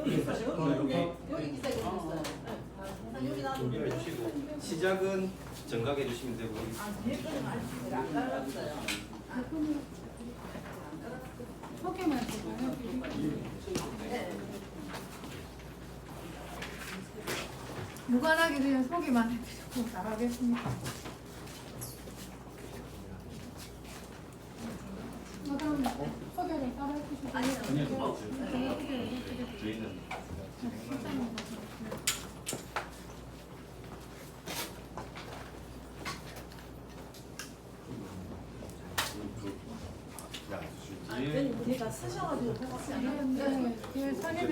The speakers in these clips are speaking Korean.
여기 있어요. 여기 기사가 있어요. 여기 나도 시작은 정각해 주시면 되고. 뒤에까지 말씀을 안 갈았어요. 소개만 해봐요. 네. 무관하게 그냥 소개만 해드리고 나가겠습니다. 그다음 소개를 따로 해주시고 아니요. 저희는 제가 쓰셔가지고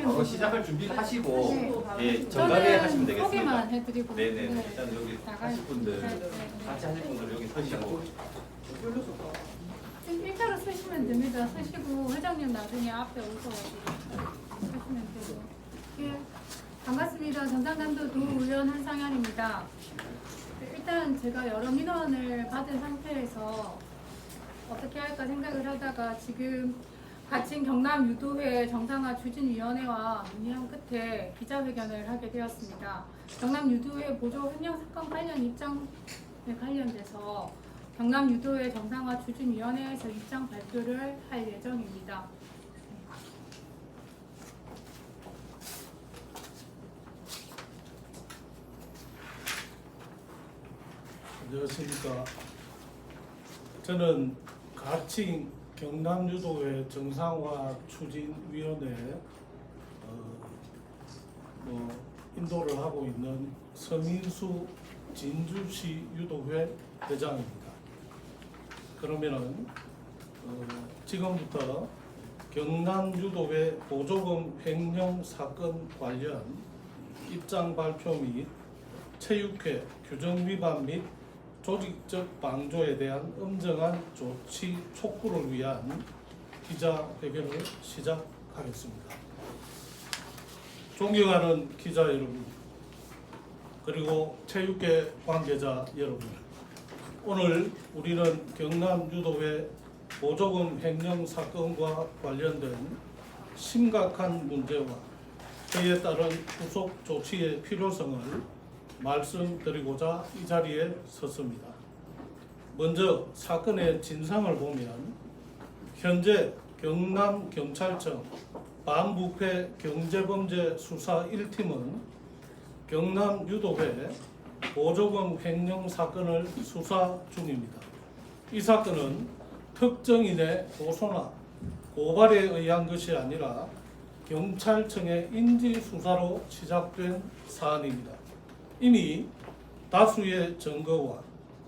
바로 시작할 준비를 하시고 네. 예, 정각에 하시면 되겠습니다. 소개만 해드리고 네네. 일단 여기 하실 분들 같이 하실 분들 여기 서시고. 1차로 쓰시면 됩니다. 쓰시고 회장님 나중에 앞에 오셔가지고 쓰시면 되고. 예, 반갑습니다. 전산감도 도의원 한상현입니다. 일단 제가 여러 민원을 받은 상태에서 어떻게 할까 생각을 하다가 지금 가칭 경남 유도회 정상화 추진위원회와 논의한 끝에 기자회견을 하게 되었습니다. 경남 유도회 보조 횡령 사건 관련 입장에 관련돼서 경남 유도회 정상화 추진위원회에서 입장 발표를 할 예정입니다. 안녕하십니까. 저는 가칭 경남유도회 정상화 추진위원회 인도를 하고 있는 서민수 진주시 유도회 회장입니다. 그러면은 지금부터 경남유도회 보조금 횡령 사건 관련 입장 발표 및 체육회 규정 위반 및 조직적 방조에 대한 엄정한 조치 촉구를 위한 기자회견을 시작하겠습니다. 존경하는 기자 여러분, 그리고 체육계 관계자 여러분, 오늘 우리는 경남유도회 보조금 횡령 사건과 관련된 심각한 문제와 그에 따른 후속 조치의 필요성을 말씀드리고자 이 자리에 섰습니다. 먼저 사건의 진상을 보면 현재 경남경찰청 반부패 경제범죄 수사 1팀은 경남유도회 보조금 횡령 사건을 수사 중입니다. 이 사건은 특정인의 고소나 고발에 의한 것이 아니라 경찰청의 인지수사로 시작된 사안입니다. 이미 다수의 증거와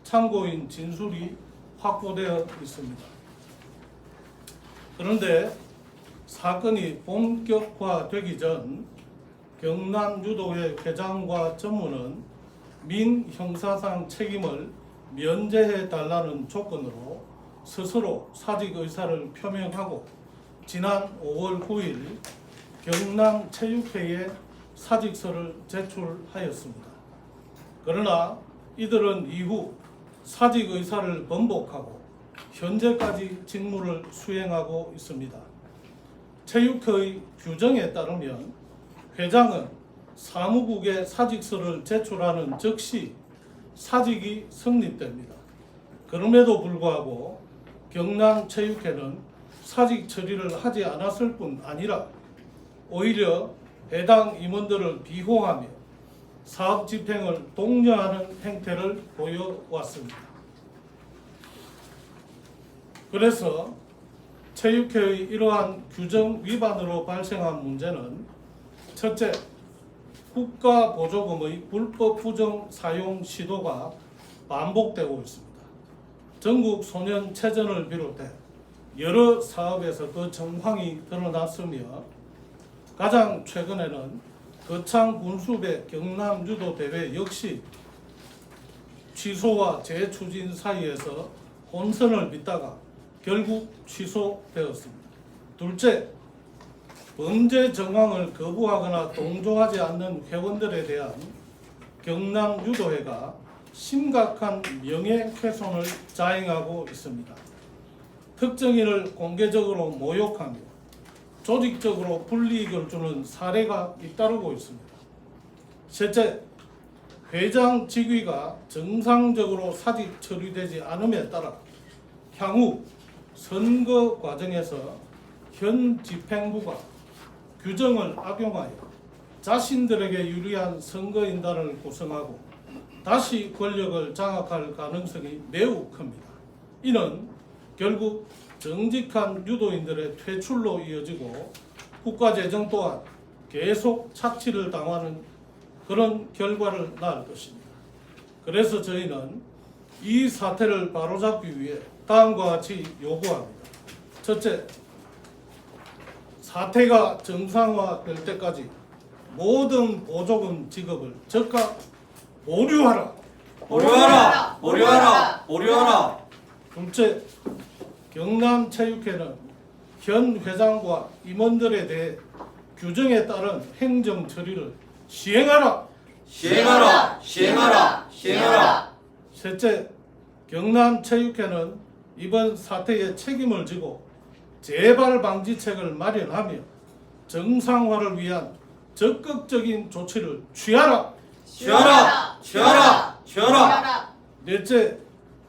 참고인 진술이 확보되어 있습니다. 그런데 사건이 본격화되기 전 경남유도회 회장과 전무는 민형사상 책임을 면제해달라는 조건으로 스스로 사직 의사를 표명하고 지난 5월 9일 경남체육회에 사직서를 제출하였습니다. 그러나 이들은 이후 사직 의사를 번복하고 현재까지 직무를 수행하고 있습니다. 체육회의 규정에 따르면 회장은 사무국에 사직서를 제출하는 즉시 사직이 성립됩니다. 그럼에도 불구하고 경남체육회는 사직 처리를 하지 않았을 뿐 아니라 오히려 해당 임원들을 비호하며 사업 집행을 독려하는 행태를 보여왔습니다. 그래서 체육회의 이러한 규정 위반으로 발생한 문제는 첫째, 국가보조금의 불법 부정 사용 시도가 반복되고 있습니다. 전국 소년체전을 비롯해 여러 사업에서 그 정황이 드러났으며 가장 최근에는 거창 군수배 경남유도대회 역시 취소와 재추진 사이에서 혼선을 빚다가 결국 취소되었습니다. 둘째, 범죄 정황을 거부하거나 동조하지 않는 회원들에 대한 경남유도회가 심각한 명예훼손을 자행하고 있습니다. 특정인을 공개적으로 모욕하며 조직적으로 불이익을 주는 사례가 잇따르고 있습니다. 셋째, 회장 직위가 정상적으로 사직 처리되지 않음에 따라 향후 선거 과정에서 현 집행부가 규정을 악용하여 자신들에게 유리한 선거인단을 구성하고 다시 권력을 장악할 가능성이 매우 큽니다. 이는 결국 정직한 유도인들의 퇴출로 이어지고 국가재정 또한 계속 착취를 당하는 그런 결과를 낳을 것입니다. 그래서 저희는 이 사태를 바로잡기 위해 다음과 같이 요구합니다. 첫째, 사태가 정상화될 때까지 모든 보조금 지급을 즉각 보류하라. 보류하라! 보류하라! 보류하라! 둘째, 경남체육회는 현 회장과 임원들에 대해 규정에 따른 행정 처리를 시행하라. 시행하라! 시행하라! 시행하라! 셋째, 경남체육회는 이번 사태에 책임을 지고 재발 방지책을 마련하며 정상화를 위한 적극적인 조치를 취하라. 취하라! 취하라! 취하라! 넷째,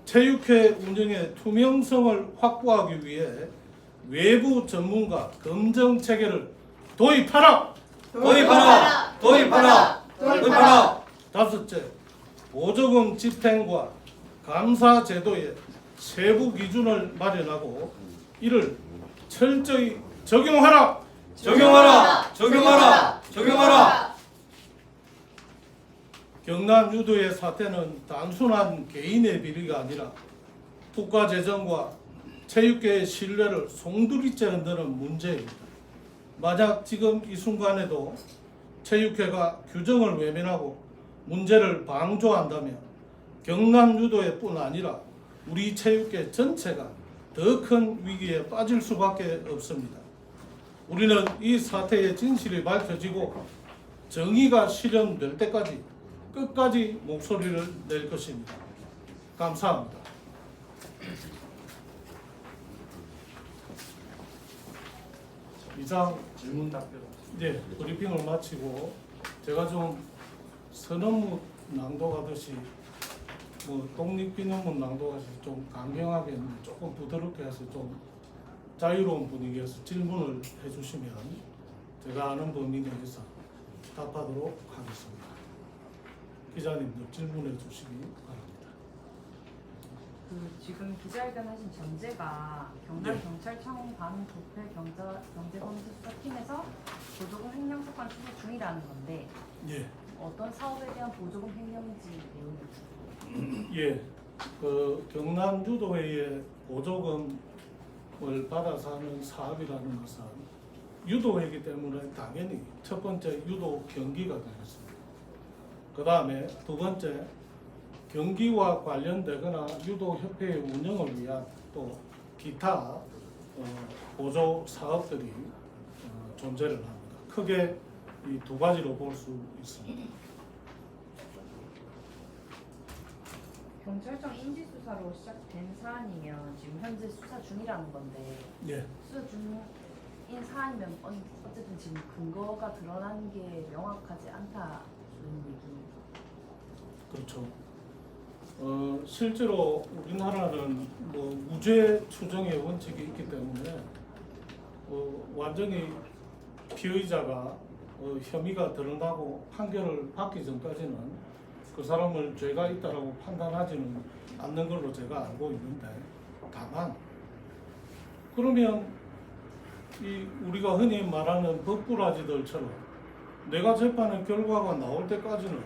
체육회 운영의 투명성을 확보하기 위해 외부 전문가 검증 체계를 도입하라. 도입하라! 도입하라! 도입하라! 다섯째, 보조금 집행과 감사 제도의 세부 기준을 마련하고 이를 철저히 적용하라. 적용하라! 적용하라! 적용하라! 경남유도의 사태는 단순한 개인의 비리가 아니라 국가재정과 체육계의 신뢰를 송두리째 흔드는 문제입니다. 만약 지금 이 순간에도 체육회가 규정을 외면하고 문제를 방조한다면 경남유도회 뿐 아니라 우리 체육계 전체가 더 큰 위기에 빠질 수밖에 없습니다. 우리는 이 사태의 진실이 밝혀지고 정의가 실현될 때까지 끝까지 목소리를 낼 것입니다. 감사합니다. 이상 질문 답변. 네, 브리핑을 마치고 제가 좀 선언문 낭독하듯이 독립기념문 낭독하듯이 좀 강경하게 조금 부드럽게 해서 좀 자유로운 분위기에서 질문을 해주시면 제가 아는 범위 내에서 답하도록 하겠습니다. 기자님도 질문해 주시기 바랍니다. 지금 기자회견 하신 전제가 경남경찰청 반부패 경제범죄수사팀에서 보조금 횡령 사건 수사 중이라는 건데 예, 어떤 사업에 대한 보조금 횡령인지 내용이 예, 경남유도회의 보조금을 받아서 하는 사업이라는 것은 유도회이기 때문에 당연히 첫 번째 유도 경기가 되겠습니다. 그 다음에 두 번째 경기와 관련되거나 유도협회의 운영을 위한 또 기타 보조 사업들이 존재를 합니다. 크게 이 두 가지로 볼 수 있습니다. 경찰청 인지수사로 시작된 사안이면 지금 현재 수사 중이라는 건데 예, 수사 중인 사안이면 어쨌든 지금 근거가 드러난 게 명확하지 않다는 얘기입니다. 그렇죠. 실제로 우리나라는 뭐 무죄 추정의 원칙이 있기 때문에 완전히 피의자가 혐의가 드러나고 판결을 받기 전까지는 그 사람을 죄가 있다라고 판단하지는 않는 걸로 제가 알고 있는데, 다만 그러면 이 우리가 흔히 말하는 법꾸라지들처럼 내가 재판의 결과가 나올 때까지는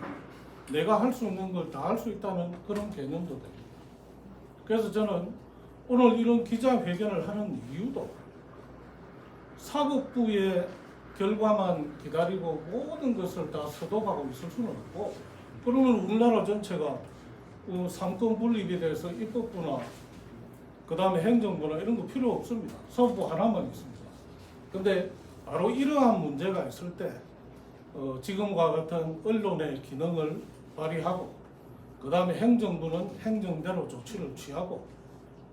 내가 할 수 있는 걸 다 할 수 있다는 그런 개념도 됩니다. 그래서 저는 오늘 이런 기자회견을 하는 이유도 사법부의 결과만 기다리고 모든 것을 다 서독하고 있을 수는 없고, 그러면 우리나라 전체가 상권 분립에 대해서 입법부나 그 다음에 행정부나 이런 거 필요 없습니다. 사법부 하나만 있습니다. 근데 바로 이러한 문제가 있을 때 지금과 같은 언론의 기능을 발휘하고, 그 다음에 행정부는 행정대로 조치를 취하고,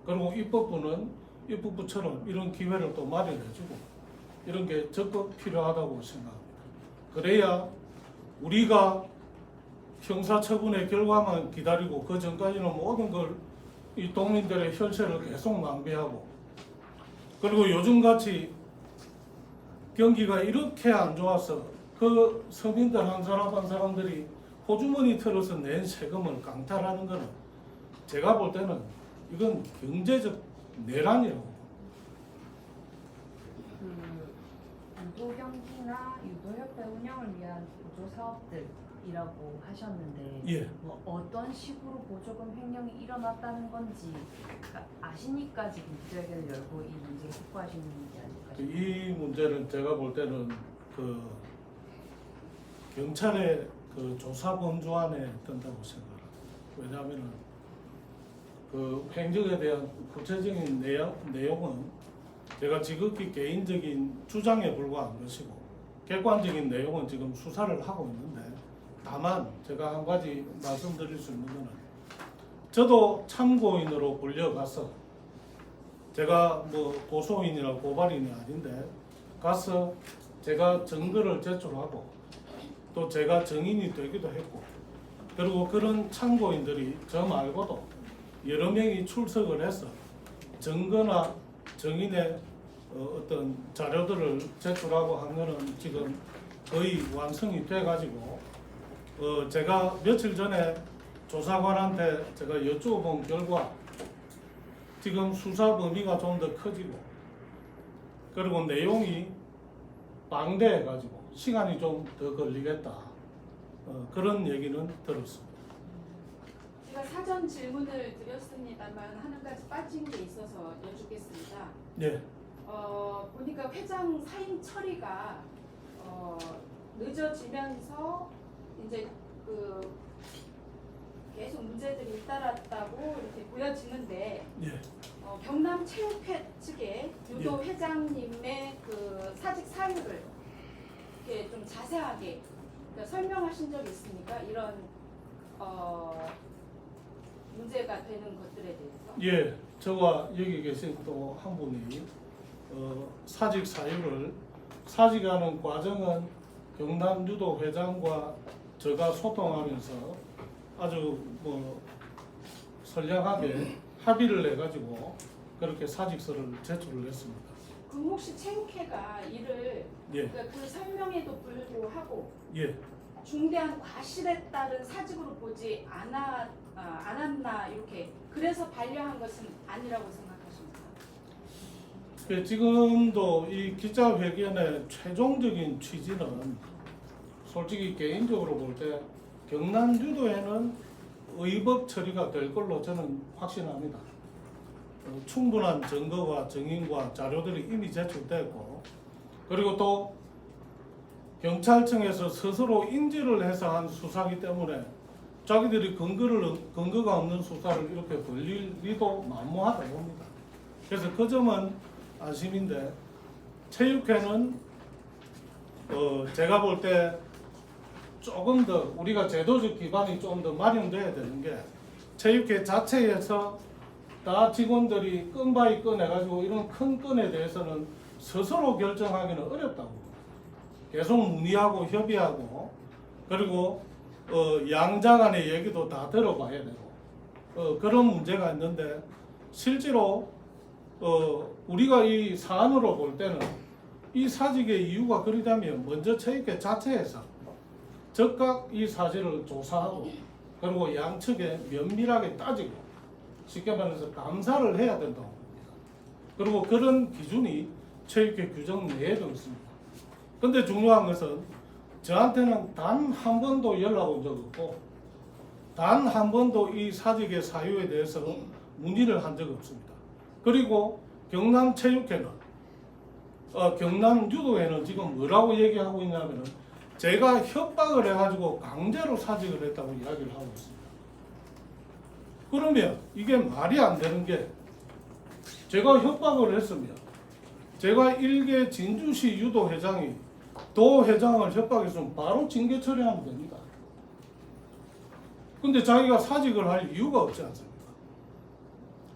그리고 입법부는 입법부처럼 이런 기회를 또 마련해주고, 이런 게 적극 필요하다고 생각합니다. 그래야 우리가 형사처분의 결과만 기다리고 그 전까지는 모든 걸 이 동민들의 혈세를 계속 낭비하고, 그리고 요즘같이 경기가 이렇게 안 좋아서 그 서민들 한 사람 한 사람들이 호주머니 털어서 낸 세금을 강탈하는 것은 제가 볼 때는 이건 경제적 내란이라고. 유도 경기나 유도협회 운영을 위한 보조 사업들이라고 하셨는데, 예. 뭐 어떤 식으로 보조금 횡령이 일어났다는 건지 아시니까 지금 기자회견을 열고 이 문제에 속보하시는 게 아닐까 싶습니다. 이 문제는 제가 볼 때는 그 경찰의 그 조사 범주 안에 든다고 생각합니다. 왜냐하면은 그 행정에 대한 구체적인 내용은 제가 지극히 개인적인 주장에 불과한 것이고, 객관적인 내용은 지금 수사를 하고 있는데, 다만 제가 한 가지 말씀드릴 수 있는 것은, 저도 참고인으로 불려가서, 제가 뭐 고소인이나 고발인이 아닌데 가서 제가 증거를 제출하고 또 제가 증인이 되기도 했고, 그리고 그런 참고인들이 저 말고도 여러 명이 출석을 해서 증거나 증인의 어떤 자료들을 제출하고 한 거는 지금 거의 완성이 돼가지고, 제가 며칠 전에 조사관한테 제가 여쭤본 결과 지금 수사 범위가 좀 더 커지고, 그리고 내용이 방대해가지고 시간이 좀 더 걸리겠다, 그런 얘기는 들었습니다. 제가 사전 질문을 드렸습니다만 한 가지 빠진 게 있어서 여쭙겠습니다. 네. 보니까 회장 사임 처리가 늦어지면서 이제 그 계속 문제들이 잇따랐다고 이렇게 보여지는데, 예. 경남체육회 측에 유도 회장님의 그 사직 사유를 이렇게 좀 자세하게 설명하신 적이 있습니까? 이런 문제가 되는 것들에 대해서. 예, 저와 여기 계신 또 한 분이 사직 사유를, 사직하는 과정은 경남 유도 회장과 제가 소통하면서 아주 뭐 선량하게 합의를 해가지고 그렇게 사직서를 제출을 했습니다. 그럼 혹시 체육회가 이를 예. 그러니까 그 설명에도 불구하고 예. 중대한 과실에 따른 사직으로 보지 않았나 이렇게, 그래서 반려한 것은 아니라고 생각하십니까? 지금도 이 기자회견의 최종적인 취지는 솔직히 개인적으로 볼 때 경남 유도에는 의법 처리가 될 걸로 저는 확신합니다. 충분한 증거와 증인과 자료들이 이미 제출됐고, 그리고 또 경찰청에서 스스로 인지를 해서 한 수사기 때문에 자기들이 근거가 없는 수사를 이렇게 벌릴 리도 만무하다 봅니다. 그래서 그 점은 안심인데, 체육회는 제가 볼 때 조금 더 우리가 제도적 기반이 좀 더 마련돼야 되는 게, 체육회 자체에서 다 직원들이 건바이 꺼내가지고 이런 큰 건에 대해서는 스스로 결정하기는 어렵다고. 계속 문의하고 협의하고 그리고 양자 간의 얘기도 다 들어봐야 되고 그런 문제가 있는데 실제로 우리가 이 사안으로 볼 때는 이 사직의 이유가 그러자면 먼저 체육회 자체에서 즉각 이 사실을 조사하고 그리고 양측에 면밀하게 따지고 쉽게 말해서 감사를 해야 된다고 봅니다. 그리고 그런 기준이 체육회 규정 내에도 있습니다. 근데 중요한 것은 저한테는 단 한 번도 연락 온 적 없고 단 한 번도 이 사직의 사유에 대해서 문의를 한 적 없습니다. 그리고 경남체육회는 경남유도회는 지금 뭐라고 얘기하고 있냐면은 제가 협박을 해가지고 강제로 사직을 했다고 이야기를 하고 있습니다. 그러면 이게 말이 안 되는 게 제가 협박을 했으면 제가 일개 진주시 유도회장이 도회장을 협박했으면 바로 징계 처리하면 됩니다. 근데 자기가 사직을 할 이유가 없지 않습니까?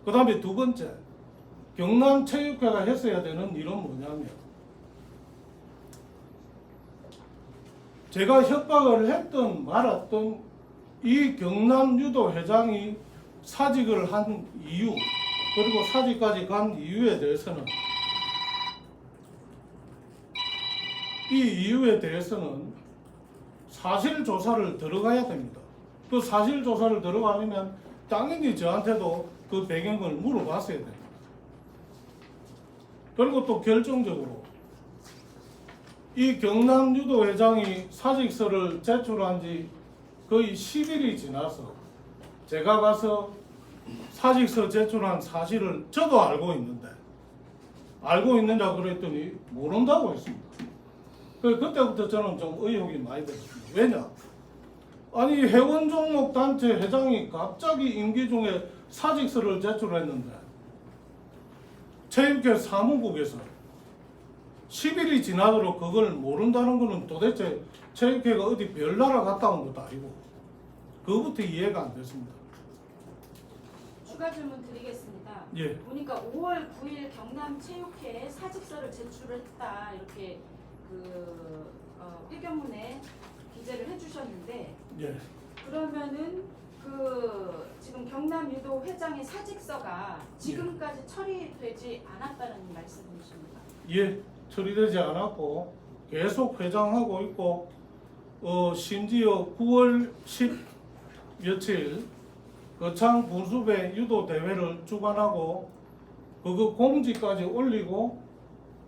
그 다음에 두 번째, 경남체육회가 했어야 되는 일은 뭐냐면 제가 협박을 했던 말았던 이 경남유도회장이 사직을 한 이유 그리고 사직까지 간 이유에 대해서는 이 이유에 대해서는 사실 조사를 들어가야 됩니다. 그 사실 조사를 들어가려면 당연히 저한테도 그 배경을 물어봤어야 됩니다. 그리고 또 결정적으로 이 경남유도회장이 사직서를 제출한 지 거의 10일이 지나서 제가 가서 사직서 제출한 사실을 저도 알고 있는데 알고 있느냐 그랬더니 모른다고 했습니다. 그때부터 저는 좀 의혹이 많이 들었습니다. 왜냐? 아니 회원 종목 단체 회장이 갑자기 임기 중에 사직서를 제출했는데 체육회 사무국에서 10일이 지나도록 그걸 모른다는 것은 도대체 체육회가 어디 별나라 갔다 온 것도 아니고 그것부터 이해가 안 됐습니다. 추가 질문 드리겠습니다. 예. 보니까 5월 9일 경남체육회에 사직서를 제출했다 이렇게 필경문에 기재를 해주셨는데 예. 그러면은 지금 경남유도 회장의 사직서가 지금까지 처리되지 않았다는 말씀이십니까? 예, 처리되지 않았고 계속 회장하고 있고 심지어 9월 10 며칠 거창 분수배 유도 대회를 주관하고 그거 공지까지 올리고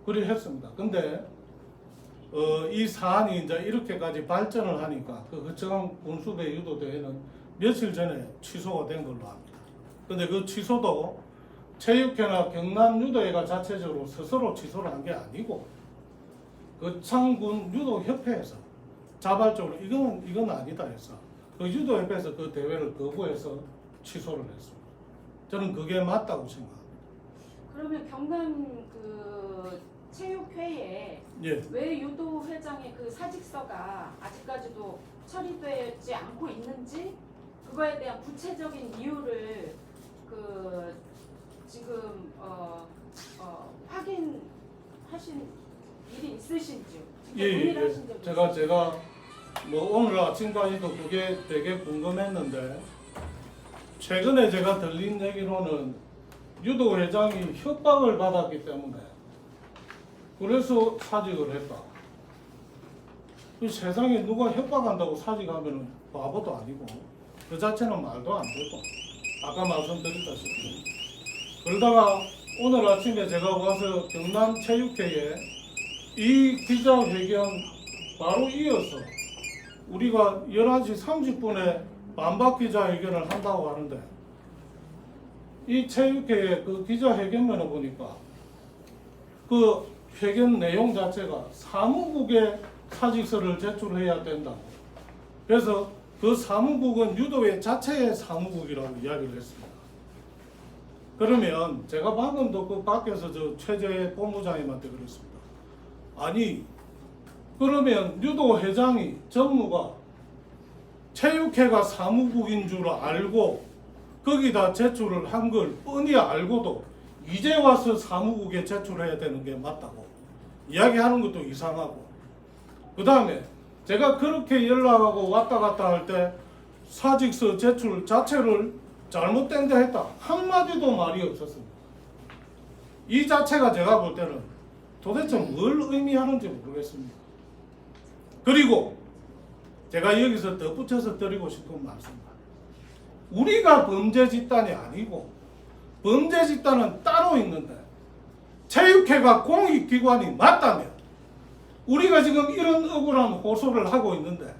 그리 했습니다. 근데 이 사안이 이제 이렇게까지 발전을 하니까 그 거창 분수배 유도 대회는 며칠 전에 취소가 된 걸로 압니다. 근데 그 취소도 체육회나 경남유도회가 자체적으로 스스로 취소를 한 게 아니고 거창군 유도협회에서 자발적으로 이건 아니다 해서 그 유도협회에서 그 대회를 거부해서 취소를 했습니다. 저는 그게 맞다고 생각합니다. 그러면 경남 체육회에 예. 왜 유도 회장의 그 사직서가 아직까지도 처리되지 않고 있는지 그거에 대한 구체적인 이유를 지금 확인하신 일이 있으신지요? 예. 하신 적이 제가 뭐 오늘 아침까지도 그게 되게 궁금했는데 최근에 제가 들린 얘기로는 유도 회장이 협박을 받았기 때문에 그래서 사직을 했다. 이 세상에 누가 협박한다고 사직하면 바보도 아니고 그 자체는 말도 안 되고 아까 말씀드렸다시피 그러다가 오늘 아침에 제가 와서 경남체육회에 이 기자회견 바로 이어서 우리가 11시 30분에 반박 기자회견을 한다고 하는데 이 체육회의 그 기자회견문을 보니까 그 회견 내용 자체가 사무국에 사직서를 제출해야 된다고. 그래서 그 사무국은 유도회 자체의 사무국이라고 이야기를 했습니다. 그러면 제가 방금도 그 밖에서 저 최재 본부장님한테 그랬습니다. 아니 그러면 유도회장이 전무가 체육회가 사무국인 줄 알고 거기다 제출을 한 걸 뻔히 알고도 이제 와서 사무국에 제출해야 되는 게 맞다고. 이야기하는 것도 이상하고, 그 다음에 제가 그렇게 연락하고 왔다 갔다 할 때 사직서 제출 자체를 잘못된 데 했다 한마디도 말이 없었습니다. 이 자체가 제가 볼 때는 도대체 뭘 의미하는지 모르겠습니다. 그리고 제가 여기서 덧붙여서 드리고 싶은 말씀입니다. 우리가 범죄 집단이 아니고 범죄 집단은 따로 있는데 체육회가 공익기관이 맞다면 우리가 지금 이런 억울한 호소를 하고 있는데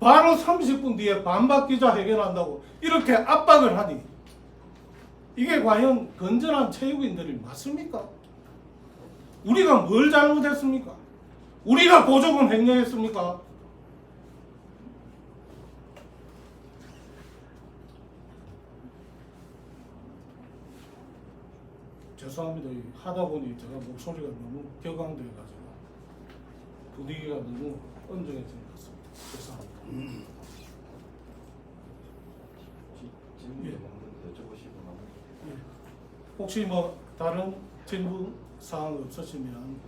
바로 30분 뒤에 반박 기자회견한다고 이렇게 압박을 하니 이게 과연 건전한 체육인들이 맞습니까? 우리가 뭘 잘못했습니까? 우리가 보조금 횡령했습니까? 죄송합니다. 하다 보니 제가 목소리가 너무 격앙돼가지고 분위기가 너무 엄정해진 것 같습니다. 죄송합니다. 질문이 많은데 여쭤보시거나. 혹시 뭐 다른 질문 사항 없으시면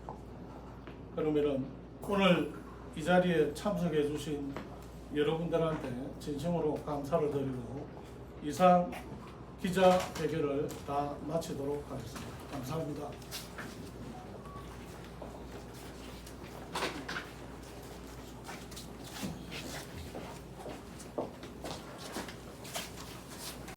그러면은 오늘 이 자리에 참석해 주신 여러분들한테 진심으로 감사를 드리고 이상 기자회견을 다 마치도록 하겠습니다. 감사합니다.